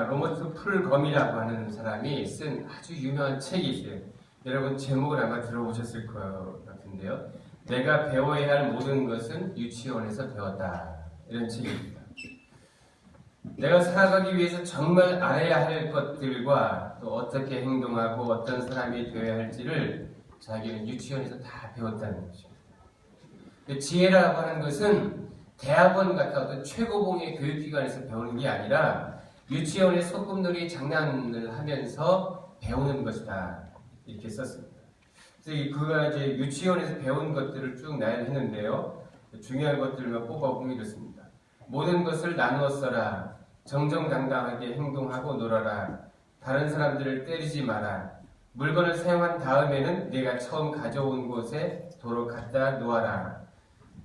로버트 풀검이라고 하는 사람이 쓴 아주 유명한 책이 있어요. 여러분 제목을 아마 들어보셨을 것 같은데요. 내가 배워야 할 모든 것은 유치원에서 배웠다. 이런 책입니다. 내가 살아가기 위해서 정말 알아야 할 것들과 또 어떻게 행동하고 어떤 사람이 되어야 할지를 자기는 유치원에서 다 배웠다는 것입니다. 지혜라고 하는 것은 대학원 같은 어떤 최고봉의 교육기관에서 배우는 게 아니라 유치원의 소꿉놀이 장난을 하면서 배우는 것이다. 이렇게 썼습니다. 그래서 그가 이제 유치원에서 배운 것들을 쭉 나열했는데요. 중요한 것들만 뽑아보면 이렇습니다. 모든 것을 나누어 써라. 정정당당하게 행동하고 놀아라. 다른 사람들을 때리지 마라. 물건을 사용한 다음에는 내가 처음 가져온 곳에 도로 갖다 놓아라.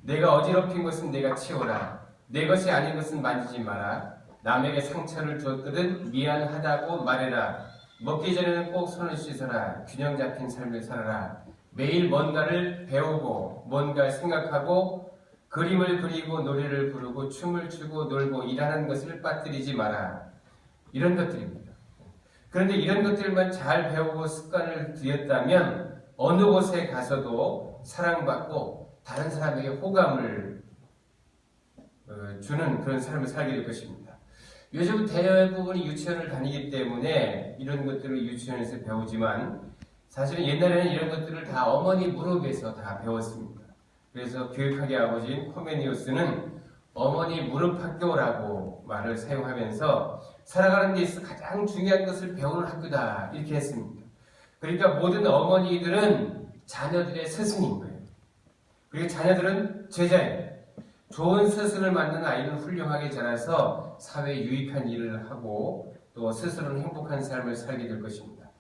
내가 어지럽힌 것은 내가 치워라. 내 것이 아닌 것은 만지지 마라. 남에게 상처를 주었거든 미안하다고 말해라. 먹기 전에는 꼭 손을 씻어라. 균형 잡힌 삶을 살아라. 매일 뭔가를 배우고 뭔가 생각하고 그림을 그리고 노래를 부르고 춤을 추고 놀고 일하는 것을 빠뜨리지 마라. 이런 것들입니다. 그런데 이런 것들만 잘 배우고 습관을 들였다면 어느 곳에 가서도 사랑받고 다른 사람에게 호감을 주는 그런 삶을 살게 될 것입니다. 요즘 대부분이 유치원을 다니기 때문에 이런 것들을 유치원에서 배우지만 사실은 옛날에는 이런 것들을 다 어머니 무릎에서 다 배웠습니다. 그래서 교육학의 아버지인 코메니우스는 어머니 무릎 학교라고 말을 사용하면서 살아가는 데 있어서 가장 중요한 것을 배우는 학교다 이렇게 했습니다. 그러니까 모든 어머니들은 자녀들의 스승인 거예요. 그리고 자녀들은 제자예요. 좋은 스승을 만난 아이는 훌륭하게 자라서 사회에 유익한 일을 하고 또 스스로는 행복한 삶을 살게 될 것입니다.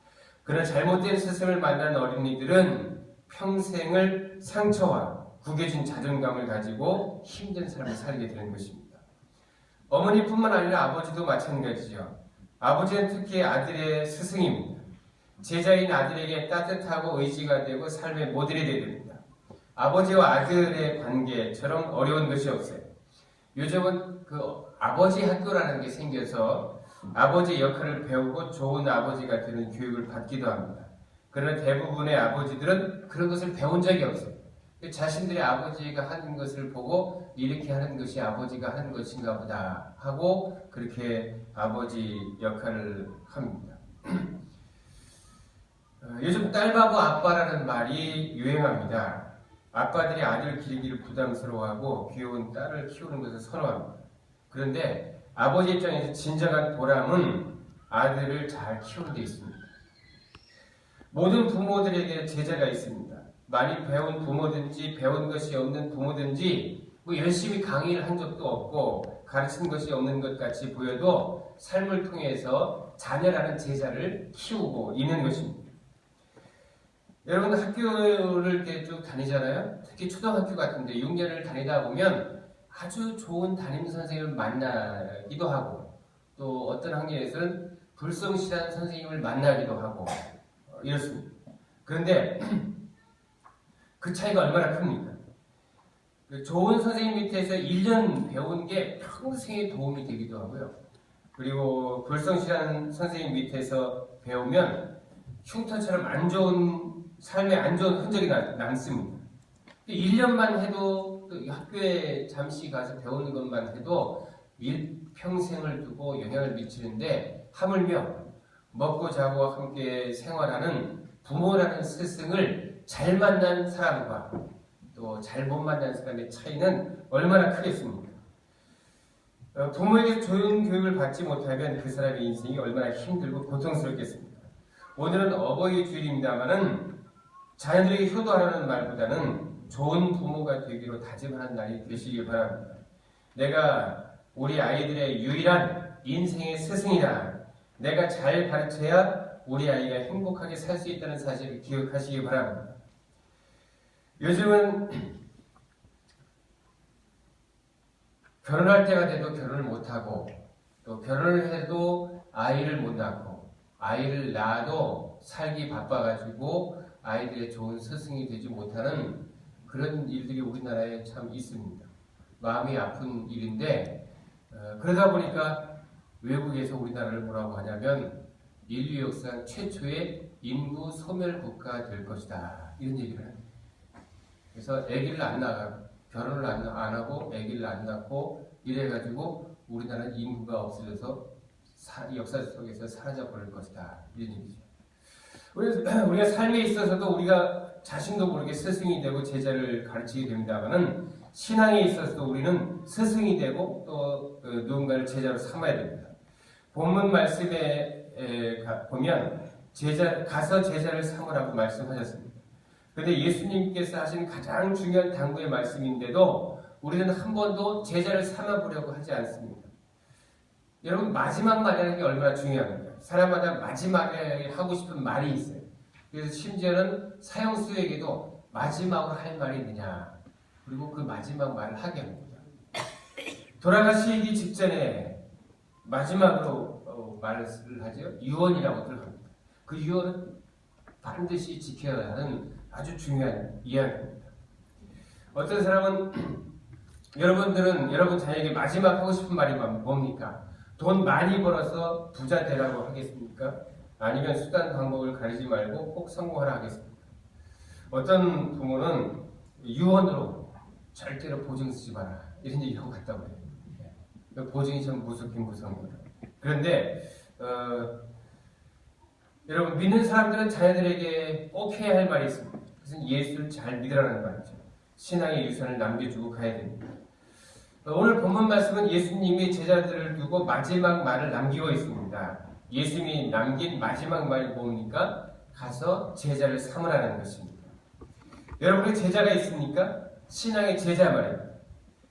그러나 잘못된 스승을 만난 어린이들은 평생을 상처와 구겨진 자존감을 가지고 힘든 삶을 살게 되는 것입니다. 어머니뿐만 아니라 아버지도 마찬가지죠. 아버지는 특히 아들의 스승입니다. 제자인 아들에게 따뜻하고 의지가 되고 삶의 모델이 되야 됩니다. 아버지와 아들의 관계처럼 어려운 것이 없어요. 요즘은 그 아버지 학교라는 게 생겨서 아버지 역할을 배우고 좋은 아버지가 되는 교육을 받기도 합니다. 그러나 대부분의 아버지들은 그런 것을 배운 적이 없어요. 자신들의 아버지가 하는 것을 보고 이렇게 하는 것이 아버지가 하는 것인가 보다 하고 그렇게 아버지 역할을 합니다. 요즘 딸바보 아빠라는 말이 유행합니다. 아빠들이 아들을 기르기를 부담스러워하고 귀여운 딸을 키우는 것을 선호합니다. 그런데 아버지 입장에서 진정한 보람은 아들을 잘 키우는 데 있습니다. 모든 부모들에게 제자가 있습니다. 많이 배운 부모든지 배운 것이 없는 부모든지 열심히 강의를 한 적도 없고 가르친 것이 없는 것 같이 보여도 삶을 통해서 자녀라는 제자를 키우고 있는 것입니다. 여러분 학교를 이렇게 쭉 다니잖아요. 특히 초등학교 같은데 6년을 다니다 보면 아주 좋은 담임 선생님을 만나기도 하고 또 어떤 학년에서는 불성실한 선생님을 만나기도 하고 이렇습니다. 그런데 그 차이가 얼마나 큽니까? 좋은 선생님 밑에서 1년 배운 게 평생에 도움이 되기도 하고요. 그리고 불성실한 선생님 밑에서 배우면 흉터처럼 안 좋은 삶에 안 좋은 흔적이 남습니다. 1년만 해도 또 학교에 잠시 가서 배우는 것만 해도 일평생을 두고 영향을 미치는데 하물며 먹고 자고 함께 생활하는 부모라는 스승을 잘 만난 사람과 또 잘못 만난 사람의 차이는 얼마나 크겠습니까? 부모에게 좋은 교육을 받지 못하면 그 사람의 인생이 얼마나 힘들고 고통스럽겠습니까? 오늘은 어버이 주일입니다만은 자녀들에게 효도하라는 말보다는 좋은 부모가 되기로 다짐하는 날이 되시길 바랍니다. 내가 우리 아이들의 유일한 인생의 스승이다. 내가 잘 가르쳐야 우리 아이가 행복하게 살 수 있다는 사실을 기억하시기 바랍니다. 요즘은 결혼할 때가 돼도 결혼을 못하고 또 결혼을 해도 아이를 못 낳고 아이를 낳아도 살기 바빠가지고 아이들의 좋은 스승이 되지 못하는 그런 일들이 우리나라에 참 있습니다. 마음이 아픈 일인데 그러다 보니까 외국에서 우리나라를 뭐라고 하냐면 인류 역사 최초의 인구 소멸 국가가 될 것이다. 이런 얘기를 해요. 그래서 아기를 안 낳아, 결혼을 안 하고 아기를 안 낳고 이래가지고 우리나라는 인구가 없어져서 역사 속에서 사라져 버릴 것이다. 이런 얘기죠. 우리가 삶에 있어서도 우리가 자신도 모르게 스승이 되고 제자를 가르치게 됩니다만은 신앙에 있어서도 우리는 스승이 되고 또 누군가를 제자로 삼아야 됩니다. 본문 말씀에 보면 가서 제자를 삼으라고 말씀하셨습니다. 그런데 예수님께서 하신 가장 중요한 당부의 말씀인데도 우리는 한 번도 제자를 삼아보려고 하지 않습니다. 여러분, 마지막 말이라는 게 얼마나 중요합니까? 사람마다 마지막에 하고 싶은 말이 있어요. 그래서 심지어는 사형수에게도 마지막으로 할 말이 있느냐, 그리고 그 마지막 말을 하게 합니다. 돌아가시기 직전에 마지막으로 말을 하죠. 유언이라고들 합니다. 그 유언은 반드시 지켜야 하는 아주 중요한 이야기입니다. 어떤 사람은 여러분 자녀에게 마지막 하고 싶은 말이 뭡니까? 돈 많이 벌어서 부자 되라고 하겠습니까? 아니면 수단 방법을 가리지 말고 꼭 성공하라 하겠습니까? 어떤 부모는 유언으로 절대로 보증 쓰지 마라 이런 얘기하고 갔다고 해요. 보증이 참 무섭긴 무서운 거예요. 그런데 여러분, 믿는 사람들은 자녀들에게 꼭 해야 할 말이 있습니다. 그것은 예수를 잘 믿으라는 말이죠. 신앙의 유산을 남겨주고 가야 됩니다. 오늘 본문 말씀은 예수님이 제자들을 두고 마지막 말을 남기고 있습니다. 예수님이 남긴 마지막 말이 뭡니까? 가서 제자를 삼으라는 것입니다. 여러분의 제자가 있습니까? 신앙의 제자 말입니다.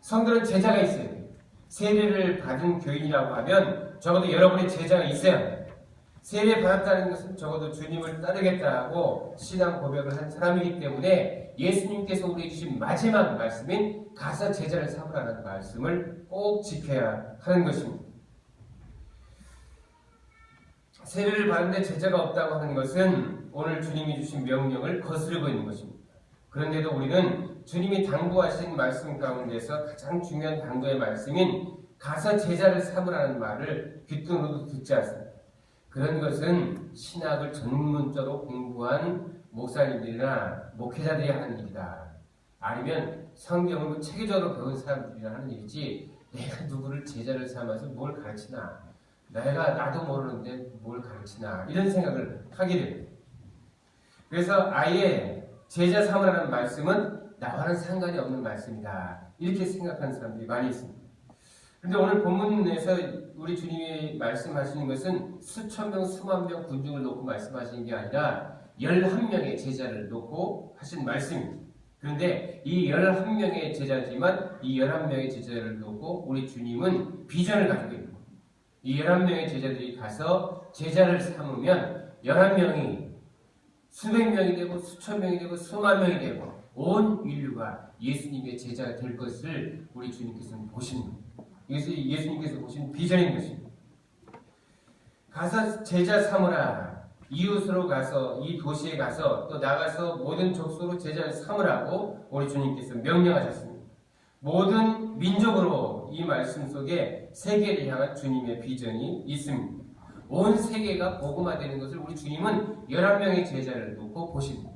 성도는 제자가 있어야 돼요. 세례를 받은 교인이라고 하면 적어도 여러분의 제자가 있어야 합니다. 세례 받았다는 것은 적어도 주님을 따르겠다고 신앙 고백을 한 사람이기 때문에 예수님께서 우리에게 주신 마지막 말씀인 가서 제자를 삼으라는 말씀을 꼭 지켜야 하는 것입니다. 세례를 받는데 제자가 없다고 하는 것은 오늘 주님이 주신 명령을 거스르고 있는 것입니다. 그런데도 우리는 주님이 당부하신 말씀 가운데서 가장 중요한 당부의 말씀인 가서 제자를 삼으라는 말을 귓등으로도 듣지 않습니다. 그런 것은 신학을 전문적으로 공부한 목사님들이나 목회자들이 하는 일이다. 아니면 성경을 체계적으로 배운 사람들이나 하는 일이지, 내가 누구를 제자를 삼아서 뭘 가르치나, 나도 모르는데 뭘 가르치나, 이런 생각을 하게 됩니다. 그래서 아예 제자 삼으라는 말씀은 나와는 상관이 없는 말씀이다, 이렇게 생각하는 사람들이 많이 있습니다. 그런데 오늘 본문에서 우리 주님이 말씀하시는 것은 수천 명, 수만 명 군중을 놓고 말씀하시는 게 아니라 11명의 제자를 놓고 하신 말씀입니다. 그런데 이 11명의 제자지만 이 11명의 제자를 놓고 우리 주님은 비전을 가지고 있는 거예요. 이 11명의 제자들이 가서 제자를 삼으면 11명이 수백 명이 되고 수천 명이 되고 수만 명이 되고 온 인류가 예수님의 제자가 될 것을 우리 주님께서는 보시는 거예요. 이것이 예수님께서 보신 비전인 것입니다. 가서 제자 삼으라. 이웃으로 가서, 이 도시에 가서, 또 나가서 모든 족속으로 제자를 삼으라고 우리 주님께서 명령하셨습니다. 모든 민족으로 이 말씀 속에 세계를 향한 주님의 비전이 있습니다. 온 세계가 복음화되는 것을 우리 주님은 11명의 제자를 놓고 보십니다.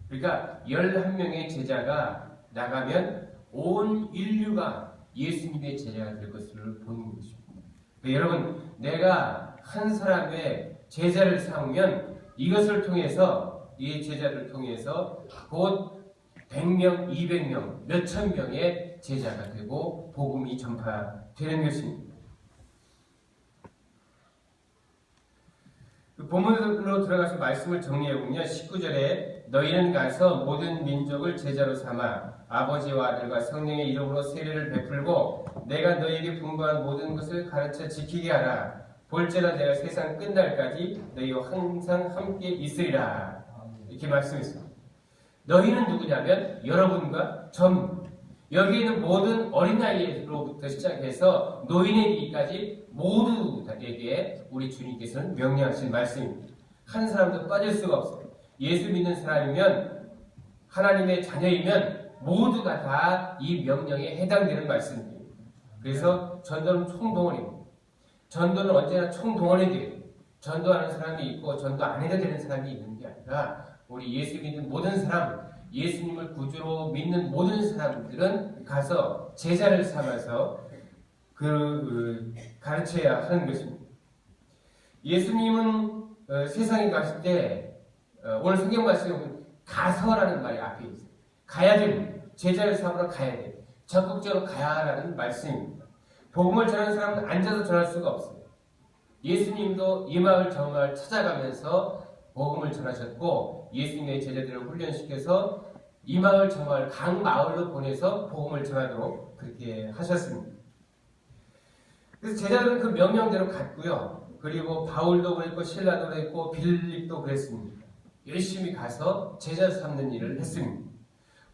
그러니까 11명의 제자가 나가면 온 인류가 예수님의 제자가 될 것을 보는 것입니다. 그러니까 여러분, 내가 한 사람의 제자를 삼으면 이것을 통해서, 이 제자를 통해서 곧 100명, 200명, 몇천 명의 제자가 되고 복음이 전파되는 것입니다. 본문으로 들어가서 말씀을 정리해보면 19절에 너희는 가서 모든 민족을 제자로 삼아 아버지와 아들과 성령의 이름으로 세례를 베풀고 내가 너희에게 분부한 모든 것을 가르쳐 지키게 하라. 볼지라 내가 세상 끝날까지 너희와 항상 함께 있으리라. 이렇게 말씀했습니다. 너희는 누구냐면 여러분과 여기에 있는 모든 어린아이로부터 시작해서 노인에 이르기까지 모두에게 우리 주님께서는 명령하신 말씀입니다. 한 사람도 빠질 수가 없어요. 예수 믿는 사람이면, 하나님의 자녀이면 모두가 다 이 명령에 해당되는 말씀입니다. 그래서 전도는 총동원입니다. 전도는 언제나 총동원이 돼요. 전도하는 사람이 있고 전도 안 해도 되는 사람이 있는 게 아니라 우리 예수 믿는 모든 사람, 예수님을 구주로 믿는 모든 사람들은 가서 제자를 삼아서 가르쳐야 하는 것입니다. 예수님은 세상에 가실 때 오늘 성경 말씀에 보면 가서라는 말이 앞에 있어요. 가야 됩니다. 제자를 삼으러 가야 돼요. 적극적으로 가야라는 말씀입니다. 복음을 전하는 사람은 앉아서 전할 수가 없어요. 예수님도 이 마을 저 마을 찾아가면서 복음을 전하셨고 예수님의 제자들을 훈련시켜서 이 마을 저 마을 각 마을로 보내서 복음을 전하도록 그렇게 하셨습니다. 그래서 제자들은 그 명령대로 갔고요. 그리고 바울도 그랬고 실라도 그랬고 빌립도 그랬습니다. 열심히 가서 제자 삼는 일을 했습니다.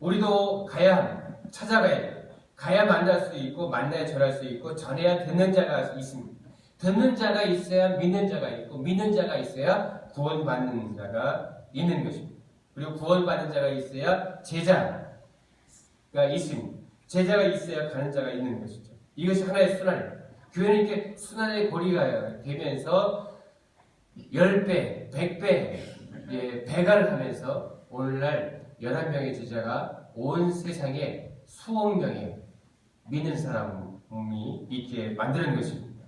우리도 가야 합니다. 찾아가야 돼요. 가야 만날 수 있고 만나야 전할 수 있고 전해야 듣는 자가 있습니다. 듣는 자가 있어야 믿는 자가 있고 믿는 자가 있어야 구원받는 자가 있는 것입니다. 그리고 구원받는 자가 있어야 제자가 있습니다. 제자가 있어야 가는 자가 있는 것이죠. 이것이 하나의 순환입니다. 교회는 이렇게 순환의 고리가 되면서 10배, 100배 배가를 하면서 오늘날 11명의 제자가 온 세상에 수억 명의 믿는 사람이 있게 만드는 것입니다.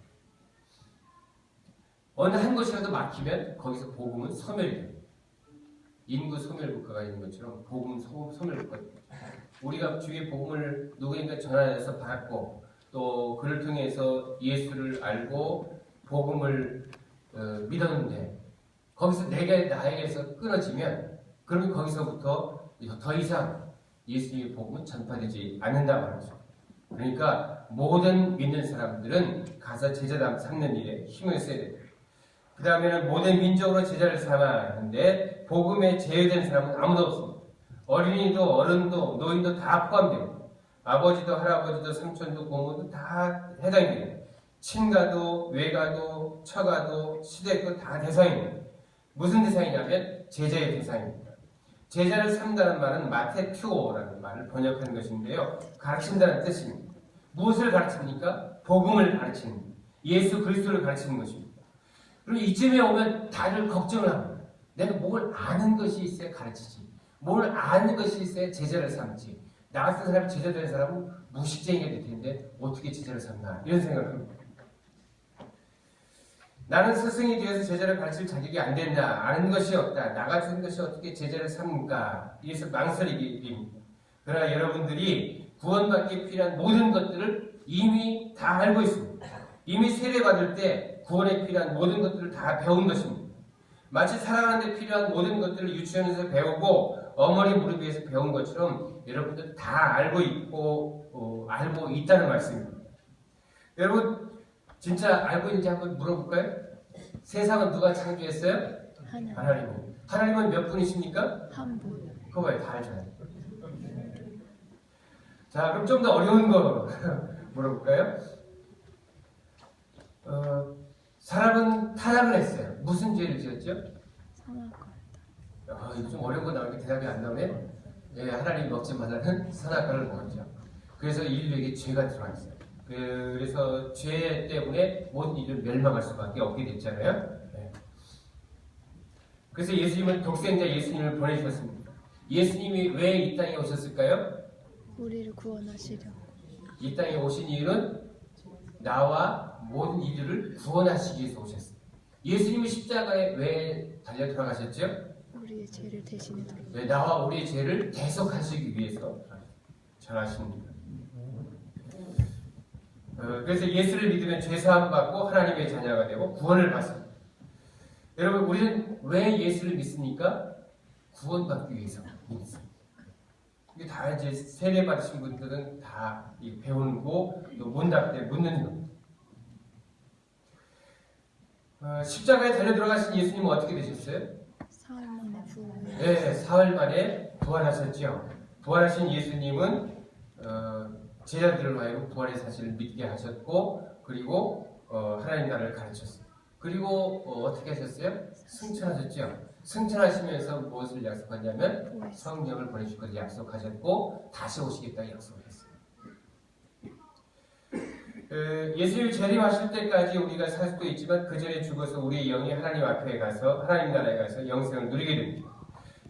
어느 한 곳이라도 막히면 거기서 복음은 소멸돼요. 인구 소멸국가가 있는 것처럼 복음 소멸국가. 우리가 주위에 복음을 누구인가 전하여서 받고 또 그를 통해서 예수를 알고 복음을 믿었는데 거기서 나에게서 끊어지면 그러면 거기서부터 더 이상 예수님의 복음은 전파되지 않는다 말이죠. 그러니까 모든 믿는 사람들은 가서 제자 삼는 일에 힘을 써야 됩니다. 그 다음에는 모든 민족으로 제자를 삼아야 하는데 복음에 제외된 사람은 아무도 없습니다. 어린이도 어른도 노인도 다 포함됩니다. 아버지도 할아버지도 삼촌도 고모도 다 해당이 됩니다. 친가도 외가도 처가도 시댁도 다 대상입니다. 무슨 대상이냐면 제자의 대상입니다. 제자를 삼다는 말은 마테튜오라는 말을 번역한 것인데요. 가르친다는 뜻입니다. 무엇을 가르칩니까? 복음을 가르치는 예수 그리스도를 가르치는 것입니다. 그리고 이쯤에 오면 다들 걱정을 합니다. 내가 뭘 아는 것이 있어야 가르치지. 뭘 아는 것이 있어야 제자를 삼지. 나 같은 사람이 제자 되는 사람은 무식쟁이가 될 텐데 어떻게 제자를 삼나 이런 생각을 합니다. 나는 스승이 되어서 제자를 가르칠 자격이 안 된다. 아는 것이 없다. 나 같은 것이 어떻게 제자를 삼을까? 이래서 망설이게 됩니다. 그러나 여러분들이 구원받기 필요한 모든 것들을 이미 다 알고 있습니다. 이미 세례받을 때 구원에 필요한 모든 것들을 다 배운 것입니다. 마치 살아가는 데 필요한 모든 것들을 유치원에서 배우고 어머니 무릎 위에서 배운 것처럼 여러분들 다 알고 있고 알고 있다는 말씀입니다. 여러분 진짜 알고 있는지 한번 물어볼까요? 세상은 누가 창조했어요? 하나님. 하나님은 몇 분이십니까? 한 분. 그거 봐요. 다 알잖아요. 자, 그럼 좀 더 어려운 거 물어볼까요? 사람은 타락을 했어요. 무슨 죄를 지었죠? 선악과. 이거 좀 어려운 거 나오니까 대답이 안 나오네. 예, 하나님 먹지 말라는 선악과를 먹었죠. 그래서 인류에게 죄가 들어왔어요. 그래서 죄 때문에 모든 인류를 멸망할 수밖에 없게 됐잖아요. 네. 그래서 예수님은 독생자 예수님을 보내주셨습니다. 예수님이 왜 이 땅에 오셨을까요? 우리를 구원하시려. 이 땅에 오신 이유는 나와 모든 인류를 구원하시기 위해서 오셨어요. 예수님이 십자가에 왜 달려 돌아가셨죠? 우리의 죄를 대신해 돌아. 네, 나와 우리의 죄를 대속하시기 위해서 전하십니다. 그래서 예수를 믿으면 죄사함 받고 하나님의 자녀가 되고 구원을 받습니다. 여러분 우리는 왜 예수를 믿습니까? 구원받기 위해서 믿습니다. 이게 다 이제 세례 받으신 분들은 다 배우고 또 문답 때 묻는 겁니다. 십자가에 달려 들어가신 예수님은 어떻게 되셨어요? 사흘 만에 부활. 네, 사흘 만에 부활하셨죠. 부활하신 예수님은 제자들을 하여금 부활의 사실을 믿게 하셨고 그리고 하나님 나라를 가르쳤어요. 그리고 어떻게 하셨어요? 승천하셨죠. 승천하시면서 무엇을 약속하냐면 성령을 보내실 것을 약속하셨고 다시 오시겠다고 약속했어요. 예수님이 재림하실 때까지 우리가 살 수도 있지만 그 전에 죽어서 우리의 영이 하나님 앞에 가서 하나님 나라에 가서 영생을 누리게 됩니다.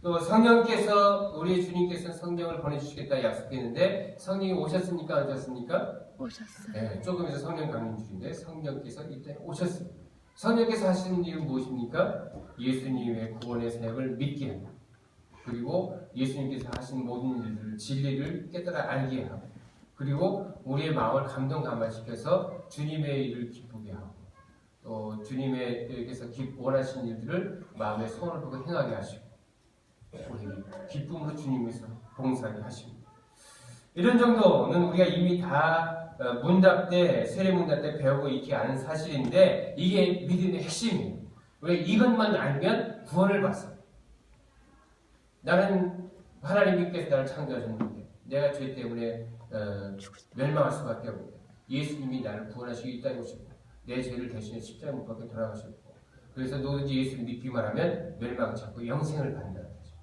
또 성령께서 우리 주님께서 성령을 보내주시겠다 약속했는데 성령이 오셨습니까? 안 오셨습니까? 오셨어요. 네, 조금 있어 성령 강림주인데 성령께서 이때 오셨습니다. 성령께서 하시는 일은 무엇입니까? 예수님의 구원의 사역을 믿게 합니다. 그리고 예수님께서 하신 모든 일들을 진리를 깨달아 알게 하고 그리고 우리의 마음을 감동 감화시켜서 주님의 일을 기쁘게 하고 또 주님께서 원하신 일들을 마음에 소원을 두고 행하게 하시고 우리 기쁨으로 주님께서 봉사하게 하십니다. 이런 정도는 우리가 이미 다 문답 때 세례문답 때 배우고 익히 아는 사실인데 이게 믿음의 핵심이에요. 왜 이것만 알면 구원을 받습니다. 나는 하나님께서 나를 창조하셨는데 내가 죄 때문에 멸망할 수밖에 없는데 예수님이 나를 구원하시기 이 땅에 오셨고 내 죄를 대신해 십자가에 못 박혀 돌아가셨고 그래서 누구든지 예수를 믿기만 하면 멸망치 않고 영생을 받는다는 거죠.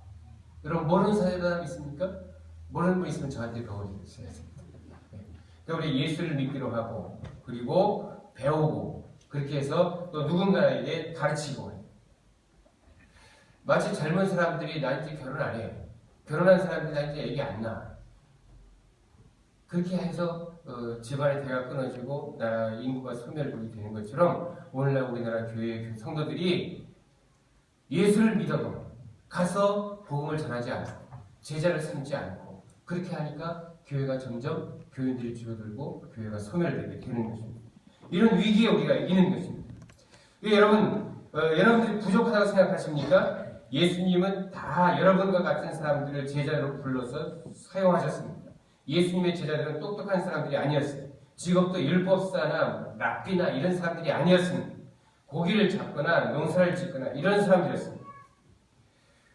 여러분 모르는 사람 있습니까? 모르는 분 있으면 저한테 배워주세요. 그러니까 우리 예수를 믿기로 하고 그리고 배우고 그렇게 해서 또 누군가에게 가르치고 해요. 마치 젊은 사람들이 나 이제 결혼 안 해요. 결혼한 사람들이 나 이제 얘기 안 나. 그렇게 해서 집안의 대가 끊어지고 나라 인구가 소멸되게 되는 것처럼 오늘날 우리나라 교회 성도들이 예수를 믿어도 가서 복음을 전하지 않고 제자를 삼지 않고 그렇게 하니까 교회가 점점 교인들이 줄어들고 교회가 소멸되게 되는 것입니다. 이런 위기에 우리가 있는 것입니다. 여러분들이 부족하다고 생각하십니까? 예수님은 다 여러분과 같은 사람들을 제자로 불러서 사용하셨습니다. 예수님의 제자들은 똑똑한 사람들이 아니었어요. 직업도 율법사나 랍비나 이런 사람들이 아니었습니다. 고기를 잡거나 농사를 짓거나 이런 사람들이었습니다.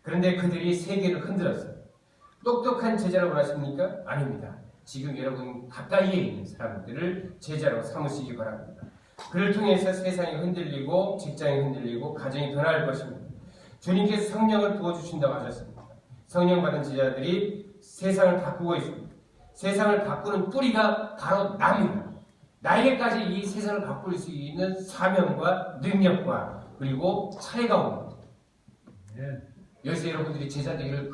그런데 그들이 세계를 흔들었어요. 똑똑한 제자라고 하십니까? 아닙니다. 지금 여러분 가까이에 있는 사람들을 제자로 삼으시기 바랍니다. 그를 통해서 세상이 흔들리고 직장이 흔들리고 가정이 변화할 것입니다. 주님께서 성령을 부어주신다고 하셨습니다. 성령 받은 제자들이 세상을 바꾸고 있습니다. 세상을 바꾸는 뿌리가 바로 나입니다. 나에게까지 이 세상을 바꿀 수 있는 사명과 능력과 그리고 차례가 옵니다. 여기서 여러분들이 제자 되기를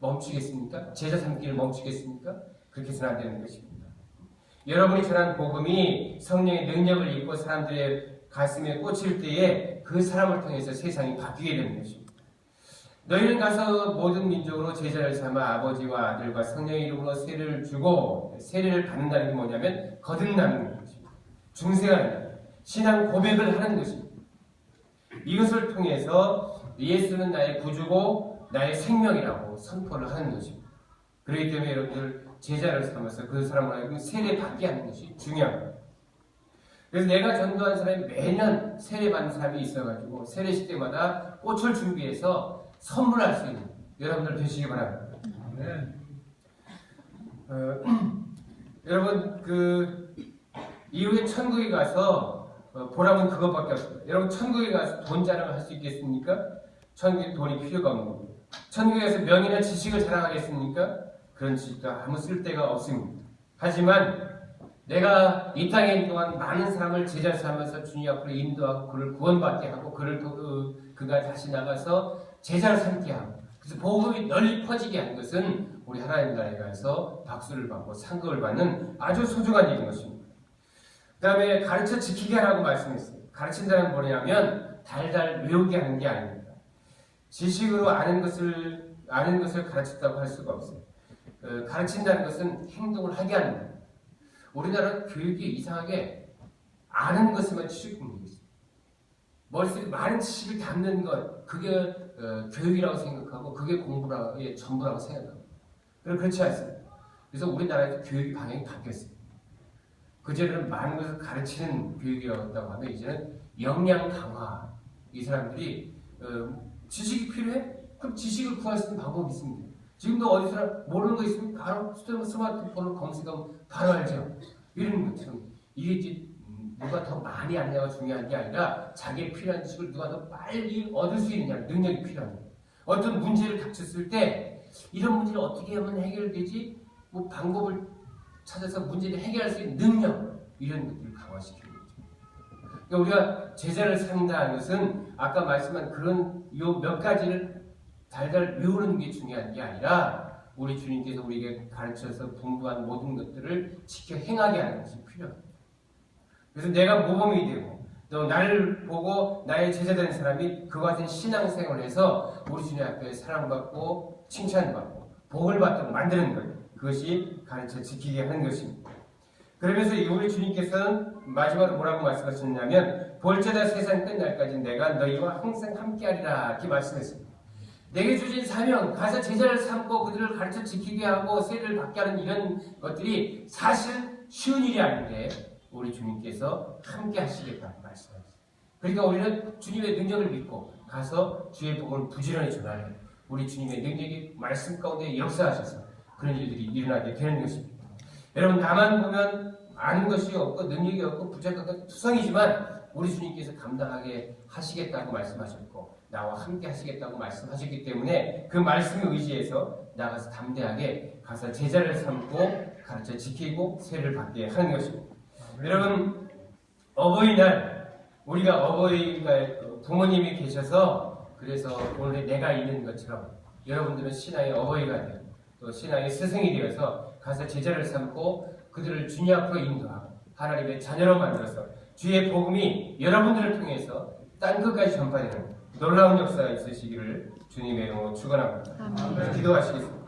멈추겠습니까? 제자 삼기를 멈추겠습니까? 그렇게 해서는 안 되는 것입니다. 여러분이 전한 복음이 성령의 능력을 입고 사람들의 가슴에 꽂힐 때에 그 사람을 통해서 세상이 바뀌게 되는 것입니다. 너희는 가서 모든 민족으로 제자를 삼아 아버지와 아들과 성령의 이름으로 세례를 주고 세례를 받는다는 게 뭐냐면 거듭나는 것입니다. 중생하는 신앙 고백을 하는 것입니다. 이것을 통해서 예수는 나의 구주고 나의 생명이라고 선포를 하는 것입니다. 그렇기 때문에 여러분들 제자를 삼아서 그 사람을 하여금 세례 받게 하는 것이 중요합니다. 그래서 내가 전도한 사람이 매년 세례 받는 사람이 있어가지고 세례식 때마다 꽃을 준비해서 선물할 수 있는 여러분들 되시기 바랍니다. 여러분 이후에 천국에 가서 보람은 그것밖에 없습니다. 여러분 천국에 가서 돈 자랑을 할 수 있겠습니까? 천국에 돈이 필요가 없는 겁니다. 천국에 가서 명예나 지식을 자랑하겠습니까? 그런 지식도 아무 쓸데가 없습니다. 하지만 내가 이 땅에 있는 동안 많은 사람을 제자 삼아서 주님 앞으로 인도하고 그를 구원받게 하고 그가 다시 나가서 제자를 삼게 하고 그래서 복음이 널리 퍼지게 하는 것은 우리 하나님 나라에 가서 박수를 받고 상급을 받는 아주 소중한 일인 것입니다. 그 다음에 가르쳐 지키게 하라고 말씀했어요. 가르친다는 뭐냐면 달달 외우게 하는 게 아닙니다. 지식으로 아는 것을 가르친다고 할 수가 없어요. 가르친다는 것은 행동을 하게 하는 거예요. 우리나라 교육이 이상하게 아는 것에만 치중하고 있어요. 머릿속에 많은 지식을 담는 것, 그게 교육이라고 생각하고 그게 공부의 전부라고 생각합니다. 그렇지 않습니다. 그래서 우리나라에서 교육이 방향이 바뀌었어요. 그전에는 많은 것을 가르치는 교육이라고 하면 이제는 역량 강화. 이 사람들이 지식이 필요해? 그럼 지식을 구할 수 있는 방법이 있습니다. 지금도 어디서나 모르는 거 있으면 바로 스마트폰을 검색하면 바로 알죠. 이런 것처럼 이게 이제 누가 더 많이 아냐가 중요한 게 아니라 자기의 필요한 지식을 누가 더 빨리 얻을 수 있느냐 능력이 필요합니다. 어떤 문제를 닥쳤을 때 이런 문제를 어떻게 하면 해결되지? 뭐 방법을 찾아서 문제를 해결할 수 있는 능력 이런 것들을 강화시키는 거죠. 그러니까 우리가 제자를 삼는다는 것은 아까 말씀한 그런 요 몇 가지를 달달 외우는 게 중요한 게 아니라 우리 주님께서 우리에게 가르쳐서 분부한 모든 것들을 지켜 행하게 하는 것이 필요합니다. 그래서 내가 모범이 되고 또 나를 보고 나의 제자되는 사람이 그와 같은 신앙생활을 해서 우리 주님 앞에 사랑받고 칭찬받고 복을 받도록 만드는 것, 그것이 가르쳐 지키게 하는 것입니다. 그러면서 우리 주님께서는 마지막으로 뭐라고 말씀하셨냐면 볼지어다 세상 끝날까지 내가 너희와 항상 함께하리라 이렇게 말씀했습니다. 내게 주신 사명, 가서 제자를 삼고 그들을 가르쳐 지키게 하고 세례를 받게 하는 이런 것들이 사실 쉬운 일이 아닌데 우리 주님께서 함께 하시겠다고 말씀하셨어요. 그러니까 우리는 주님의 능력을 믿고 가서 주의 복을 부지런히 전하는 우리 주님의 능력이 말씀 가운데 역사하셔서 그런 일들이 일어나게 되는 것입니다. 여러분 나만 보면 아는 것이 없고 능력이 없고 부족하고 투성이지만 우리 주님께서 감당하게 하시겠다고 말씀하셨고 나와 함께 하시겠다고 말씀하셨기 때문에 그 말씀에 의지해서 나가서 담대하게 가서 제자를 삼고 가르쳐 지키고 세를 받게 하는 것입니다. 여러분 어버이날 우리가 어버이가 부모님이 계셔서 그래서 오늘 내가 있는 것처럼 여러분들은 신앙의 어버이가 되고 또 신앙의 스승이 되어서 가서 제자를 삼고 그들을 주님 앞으로 인도하고 하나님의 자녀로 만들어서 주의 복음이 여러분들을 통해서 땅 끝까지 전파되는 놀라운 역사가 있으시기를 주님의 이름으로 축원합니다. 아멘. 기도하시겠습니다.